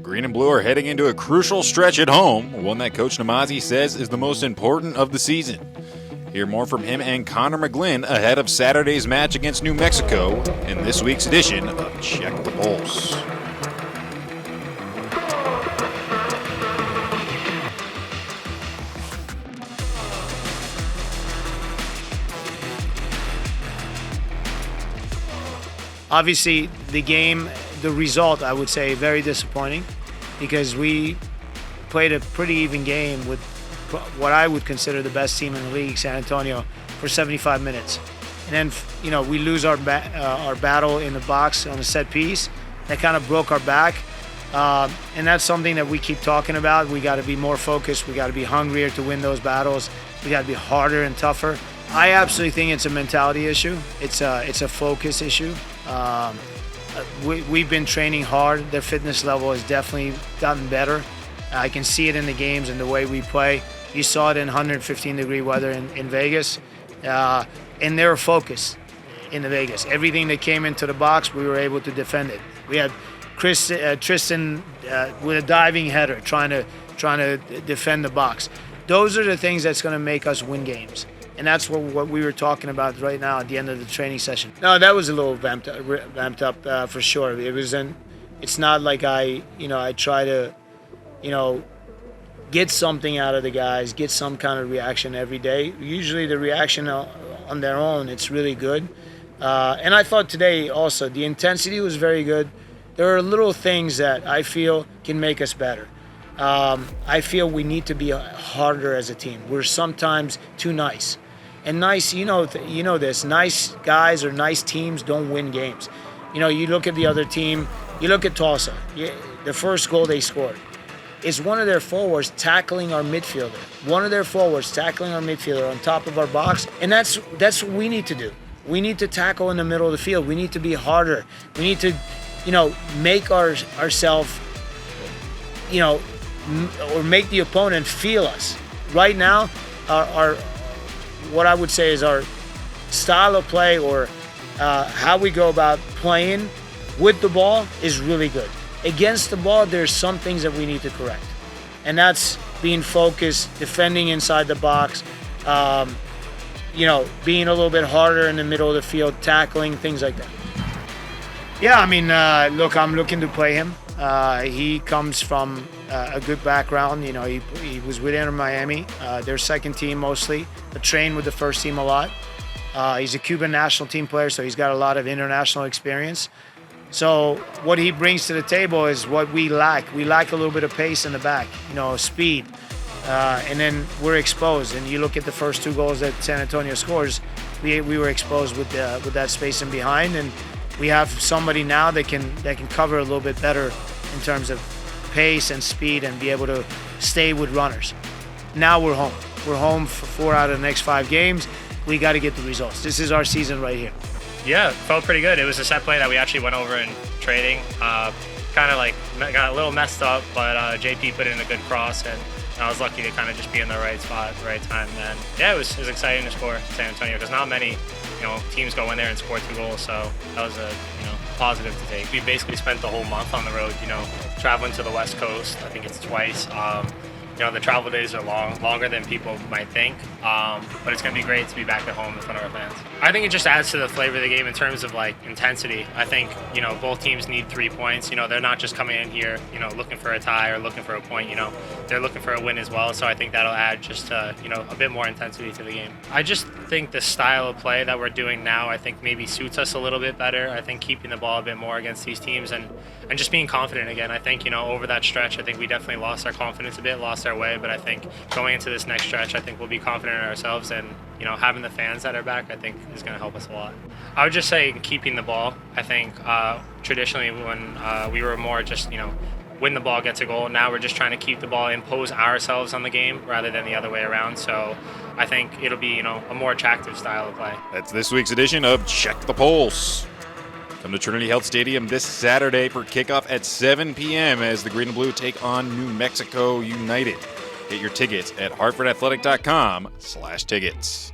Green and Blue are heading into a crucial stretch at home, one that Coach Namazi says is the most important of the season. Hear more from him and Conor McGlynn ahead of Saturday's match against New Mexico in this week's edition of Check the Pulse. Obviously, the result, I would say, very disappointing because we played a pretty even game with what I would consider the best team in the league, San Antonio, for 75 minutes. And then, we lose our battle in the box on a set piece. That kind of broke our back. And that's something that we keep talking about. We got to be more focused. We got to be hungrier to win those battles. We got to be harder and tougher. I absolutely think it's a mentality issue. It's a focus issue. We've been training hard. Their fitness level has definitely gotten better. I can see it in the games and the way we play. You saw it in 115-degree weather in Vegas. And they were focused in the Vegas. Everything that came into the box, we were able to defend it. We had Tristan with a diving header trying to defend the box. Those are the things that's going to make us win games. And that's what we were talking about right now at the end of the training session. No, that was a little vamped up for sure. It's not like I try to, get something out of the guys, get some kind of reaction every day. Usually the reaction on their own, it's really good. And I thought today also, the intensity was very good. There are little things that I feel can make us better. I feel we need to be harder as a team. We're sometimes too nice. And nice, you know this, nice guys or nice teams don't win games. You look at the other team, you look at Tulsa, the first goal they scored. It's one of their forwards tackling our midfielder. One of their forwards tackling our midfielder on top of our box. And that's what we need to do. We need to tackle in the middle of the field. We need to be harder. We need to, make ourselves, or make the opponent feel us. Right now, our what I would say is our style of play or how we go about playing with the ball is really good. Against the ball, there's some things that we need to correct. And that's being focused, defending inside the box, being a little bit harder in the middle of the field, tackling, things like that. Yeah, look, I'm looking to play him. He comes from a good background. He was with Inter Miami, their second team mostly, but trained with the first team a lot. He's a Cuban national team player, so he's got a lot of international experience. So what he brings to the table is what we lack. We lack a little bit of pace in the back, speed. And then we're exposed. And you look at the first two goals that San Antonio scores, we were exposed with that space in behind. And we have somebody now that can cover a little bit better in terms of pace and speed and be able to stay with runners. Now we're home. We're home for 4 out of the next 5 games. We got to get the results. This is our season right here. Yeah, felt pretty good. It was a set play that we actually went over in training. Kind of got a little messed up, but JP put in a good cross, and I was lucky to kind of just be in the right spot at the right time. And yeah, it was exciting to score San Antonio because not many teams go in there and score 2 goals, so that was a positive to take. We basically spent the whole month on the road, traveling to the West Coast. I think it's twice. The travel days are longer than people might think, but it's going to be great to be back at home in front of our fans. I think it just adds to the flavor of the game in terms of intensity. I think both teams need 3 points. They're not just coming in here looking for a tie or looking for a point. They're looking for a win as well. So I think that'll add just a bit more intensity to the game. I just think the style of play that we're doing now, I think maybe suits us a little bit better. I think keeping the ball a bit more against these teams and just being confident again. I think over that stretch, I think we definitely lost our confidence a bit, lost our way. But I think going into this next stretch, I think we'll be confident in ourselves, and having the fans at our back, I think is going to help us a lot. I would just say keeping the ball. I think traditionally when we were more just win the ball, gets a goal. Now we're just trying to keep the ball, impose ourselves on the game rather than the other way around. So I think it'll be a more attractive style of play. That's this week's edition of Check the Pulse. Come to Trinity Health Stadium this Saturday for kickoff at 7 p.m. as the Green and Blue take on New Mexico United. Get your tickets at hartfordathletic.com/tickets.